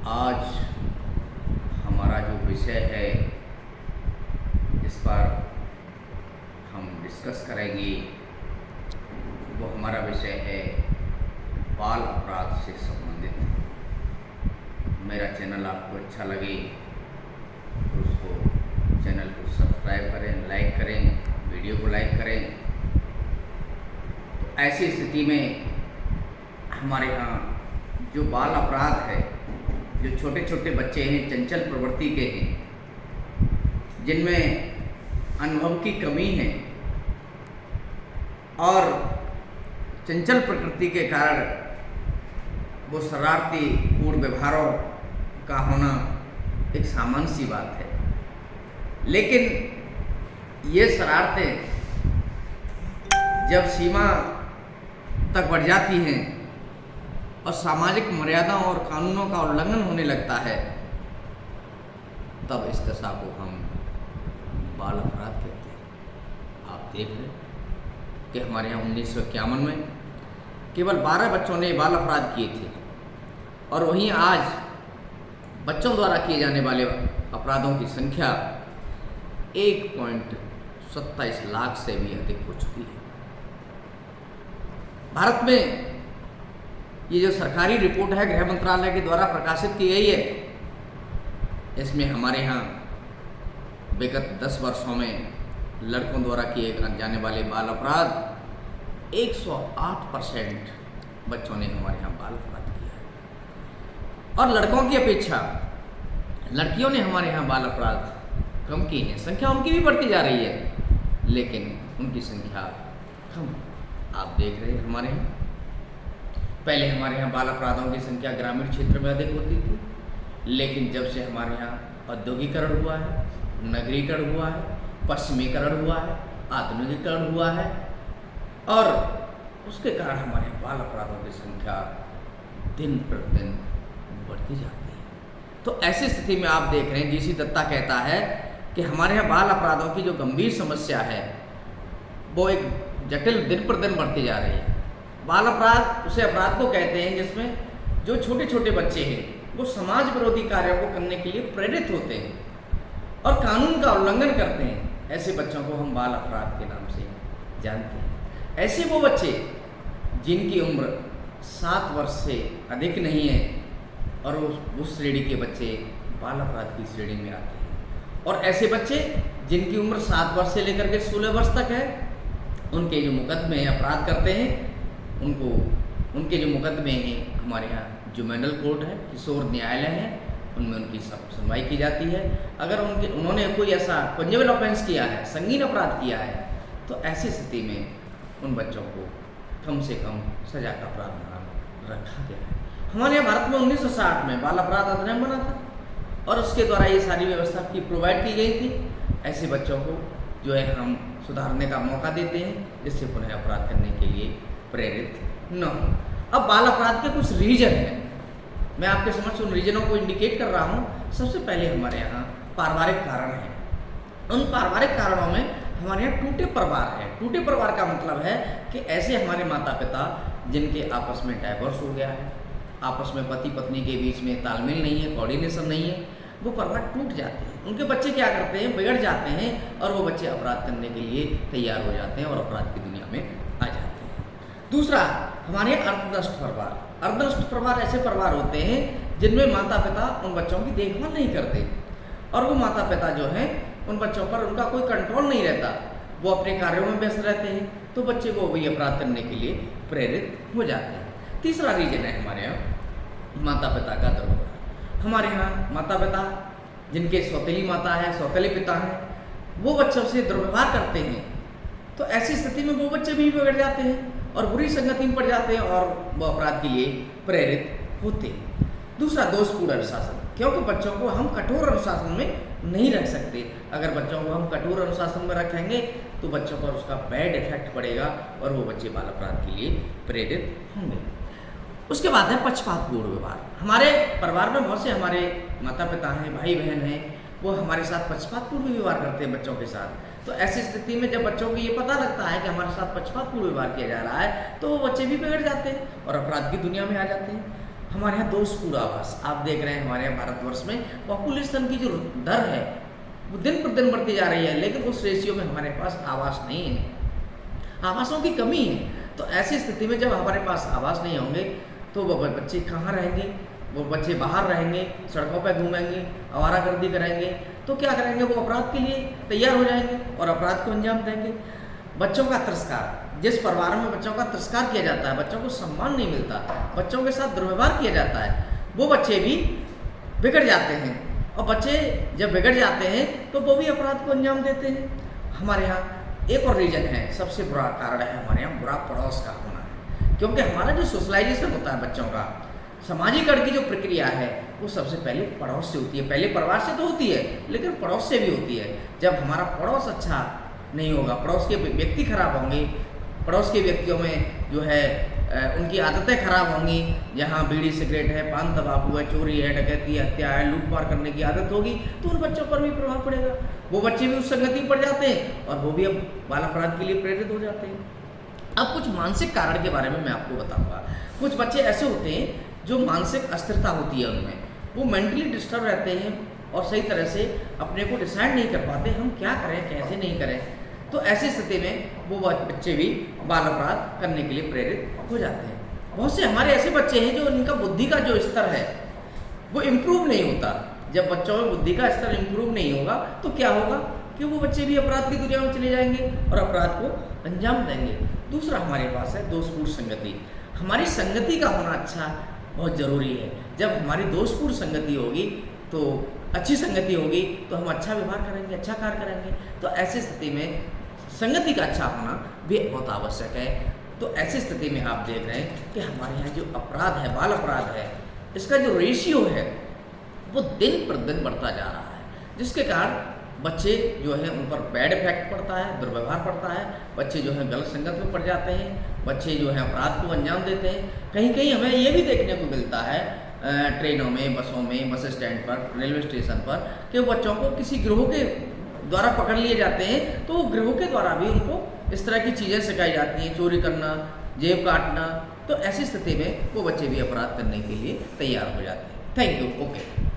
आज हमारा जो विषय है इस पर हम डिस्कस करेंगे, वो हमारा विषय है बाल अपराध से संबंधित। मेरा चैनल आपको अच्छा लगे तो उसको चैनल को सब्सक्राइब करें, लाइक करें, वीडियो को लाइक करें। तो ऐसी स्थिति में हमारे यहाँ जो बाल अपराध है, जो छोटे छोटे बच्चे हैं, चंचल प्रवृत्ति के हैं, जिनमें अनुभव की कमी है और चंचल प्रकृति के कारण वो शरारती पूर्ण व्यवहारों का होना एक सामान्य सी बात है। लेकिन ये शरारतें जब सीमा तक बढ़ जाती हैं और सामाजिक मर्यादाओं और कानूनों का उल्लंघन होने लगता है, तब इस दशा को हम बाल अपराध कहते हैं। आप देख रहे हैं कि हमारे यहाँ 1951 में केवल 12 बच्चों ने बाल अपराध किए थे और वहीं आज बच्चों द्वारा किए जाने वाले अपराधों की संख्या 1.27 लाख से भी अधिक हो चुकी है। भारत में ये जो सरकारी रिपोर्ट है गृह मंत्रालय के द्वारा प्रकाशित की गई है, इसमें हमारे यहाँ विगत 10 वर्षों में लड़कों द्वारा किए जाने वाले बाल अपराध 108% बच्चों ने हमारे यहाँ बाल अपराध किया है। और लड़कों की अपेक्षा लड़कियों ने हमारे यहाँ बाल अपराध कम की है। संख्या उनकी भी बढ़ती जा रही है, लेकिन उनकी संख्या कम है। आप देख रहे हैं हमारे यहाँ पहले हमारे यहाँ बाल अपराधों की संख्या ग्रामीण क्षेत्र में अधिक होती थी, लेकिन जब से हमारे यहाँ औद्योगिकरण हुआ है, नगरीकरण हुआ है, पश्चिमीकरण हुआ है, आधुनिकीकरण हुआ है और उसके कारण हमारे यहाँ बाल अपराधों की संख्या दिन प्रतिदिन बढ़ती जाती है। तो ऐसी स्थिति में आप देख रहे हैं, जीसी दत्ता कहता है कि हमारे यहाँ बाल अपराधों की जो गंभीर समस्या है वो एक जटिल दिन प्रतिदिन बढ़ती जा रही है। बाल अपराध उसे अपराध को कहते हैं जिसमें जो छोटे छोटे बच्चे हैं वो समाज विरोधी कार्यों को करने के लिए प्रेरित होते हैं और कानून का उल्लंघन करते हैं। ऐसे बच्चों को हम बाल अपराध के नाम से जानते हैं। ऐसे वो बच्चे जिनकी उम्र 7 वर्ष से अधिक नहीं है और उस श्रेणी के बच्चे बाल अपराध की श्रेणी में आते हैं। और ऐसे बच्चे जिनकी उम्र 7 वर्ष से लेकर के 16 वर्ष तक है, उनके जो मुकदमे अपराध करते हैं, उनके जो मुकदमे हैं हमारे यहाँ जुवेनाइल कोर्ट है, किशोर न्यायालय है, उनमें उनकी सुनवाई की जाती है। अगर उन्होंने कोई ऐसा पंजेबल ऑफेंस किया है, संगीन अपराध किया है, तो ऐसी स्थिति में उन बच्चों को कम से कम सजा का प्रावधान रखा गया है। हमारे यहाँ भारत में 1960 में बाल अपराध अधिनियम बना था और उसके द्वारा ये सारी व्यवस्था की प्रोवाइड की गई थी। ऐसे बच्चों को जो है हम सुधारने का मौका देते हैं, जिससे पुनः अपराध करने के लिए प्रेरित न हो। अब बाल अपराध के कुछ रीजन हैं, मैं आपके समक्ष उन रीजनों को इंडिकेट कर रहा हूँ। सबसे पहले हमारे यहाँ पारिवारिक कारण हैं। उन पारिवारिक कारणों में हमारे यहाँ टूटे परिवार है। टूटे परिवार का मतलब है कि ऐसे हमारे माता पिता जिनके आपस में डाइवोर्स हो गया है, आपस में पति पत्नी के बीच में तालमेल नहीं है, कोऑर्डिनेशन नहीं है, वो परिवार टूट जाते हैं। उनके बच्चे क्या करते हैं, बिगड़ जाते हैं और वो बच्चे अपराध करने के लिए तैयार हो जाते हैं और अपराध की दुनिया में आ जाते हैं। दूसरा, हमारे अर्धनष्ट परिवार। अर्धनष्ट परिवार ऐसे परिवार होते हैं जिनमें माता पिता उन बच्चों की देखभाल नहीं करते और वो माता पिता जो हैं उन बच्चों पर उनका कोई कंट्रोल नहीं रहता, वो अपने कार्यों में व्यस्त रहते हैं, तो बच्चे को वही अपराध करने के लिए प्रेरित हो जाते हैं। तीसरा रीजन है हमारे यहाँ माता पिता का दुर्व्यवहार। हमारे यहाँ माता पिता जिनके सौतेली माता है, सौतेले पिता हैं, वो बच्चों से दुर्व्यवहार करते हैं, तो ऐसी स्थिति में वो बच्चे भी बिगड़ जाते हैं और बुरी संगति में पड़ जाते हैं और वो अपराध के लिए प्रेरित होते हैं। दूसरा, दोषपूर्ण अनुशासन, क्योंकि बच्चों को हम कठोर अनुशासन में नहीं रख सकते। अगर बच्चों को हम कठोर अनुशासन में रखेंगे तो बच्चों पर उसका बैड इफेक्ट पड़ेगा और वो बच्चे बाल अपराध के लिए प्रेरित होंगे। उसके बाद है पक्षपातपूर्ण व्यवहार। हमारे परिवार में बहुत से हमारे माता पिता हैं, भाई बहन हैं, वो हमारे साथ पक्षपातपूर्ण व्यवहार करते हैं बच्चों के साथ। तो ऐसी स्थिति में जब बच्चों को ये पता लगता है कि हमारे साथ पक्षपातपूर्ण व्यवहार किया जा रहा है, तो वो बच्चे भी बिगड़ जाते हैं और अपराध की दुनिया में आ जाते हैं। हमारे यहाँ दोषपूर्ण आवास, आप देख रहे हैं हमारे यहाँ भारतवर्ष में पॉपुलेशन की जो दर है वो दिन प्रतिदिन बढ़ती जा रही है, लेकिन उस रेशियो में हमारे पास आवास नहीं है, आवासों की कमी है। तो ऐसी स्थिति में जब हमारे पास आवास नहीं होंगे तो वो बच्चे कहाँ रहेंगे, वो बच्चे बाहर रहेंगे, सड़कों पर घूमेंगे, आवारागर्दी करेंगे, तो क्या करेंगे, वो अपराध के लिए तैयार हो जाएंगे और अपराध को अंजाम देंगे। बच्चों का तिरस्कार, जिस परिवार में बच्चों का तिरस्कार किया जाता है, बच्चों को सम्मान नहीं मिलता, बच्चों के साथ दुर्व्यवहार किया जाता है, वो बच्चे भी बिगड़ जाते हैं, और बच्चे जब बिगड़ जाते हैं तो वो भी अपराध को अंजाम देते हैं। हमारे यहाँ एक और रीजन है, सबसे बुरा कारण है हमारे यहाँ बुरा पड़ोस का होना है, क्योंकि हमारा जो सोशलाइजेशन होता है बच्चों का, सामाजिकरण की जो प्रक्रिया है वो सबसे पहले पड़ोस से होती है। पहले परिवार से तो होती है, लेकिन पड़ोस से भी होती है। जब हमारा पड़ोस अच्छा नहीं होगा, पड़ोस के व्यक्ति खराब होंगे, पड़ोस के व्यक्तियों में जो है उनकी आदतें खराब होंगी, जहाँ बीड़ी सिगरेट है, पान तंबाकू है, चोरी है, डकैती, हत्या है, लूटपाट करने की आदत होगी, तो उन बच्चों पर भी प्रभाव पड़ेगा। वो बच्चे भी उस संगति में पड़ जाते हैं और वो भी अब बाल अपराध के लिए प्रेरित हो जाते हैं। अब कुछ मानसिक कारण के बारे में मैं आपको बताऊंगा। कुछ बच्चे ऐसे होते हैं जो मानसिक अस्थिरता होती है उनमें, वो मेंटली डिस्टर्ब रहते हैं और सही तरह से अपने को डिसाइड नहीं कर पाते हम क्या करें कैसे नहीं करें। तो ऐसी स्थिति में वो बच्चे भी बाल अपराध करने के लिए प्रेरित हो जाते हैं। बहुत से हमारे ऐसे बच्चे हैं जो इनका बुद्धि का जो स्तर है वो इम्प्रूव नहीं होता। जब बच्चों में बुद्धि का स्तर इम्प्रूव नहीं होगा तो क्या होगा कि वो बच्चे भी अपराध की दुनिया में चले जाएंगे और अपराध को अंजाम देंगे। दूसरा हमारे पास है दोषपूर्ण संगति। हमारी संगति का होना अच्छा बहुत ज़रूरी है। जब हमारी दोषपूर्ण संगति होगी तो अच्छी संगति होगी तो हम अच्छा व्यवहार करेंगे, अच्छा कार्य करेंगे। तो ऐसी स्थिति में संगति का अच्छा होना भी बहुत आवश्यक है। तो ऐसी स्थिति में आप देख रहे हैं कि हमारे यहाँ जो अपराध है, बाल अपराध है, इसका जो रेशियो है वो दिन प्रतिदिन बढ़ता जा रहा है, जिसके कारण बच्चे जो है उन पर बैड इफेक्ट पड़ता है, दुर्व्यवहार पड़ता है, बच्चे जो है गलत संगत में पड़ जाते हैं, बच्चे जो है अपराध को अंजाम देते हैं। कहीं कहीं हमें ये भी देखने को मिलता है ट्रेनों में, बसों में, बस स्टैंड पर, रेलवे स्टेशन पर, कि बच्चों को किसी गिरोह के द्वारा पकड़ लिए जाते हैं, तो गिरोह के द्वारा भी उनको इस तरह की चीज़ें सिखाई जाती हैं, चोरी करना, जेब काटना। तो ऐसी स्थिति में वो बच्चे भी अपराध करने के लिए तैयार हो जाते हैं। Thank you. ओके।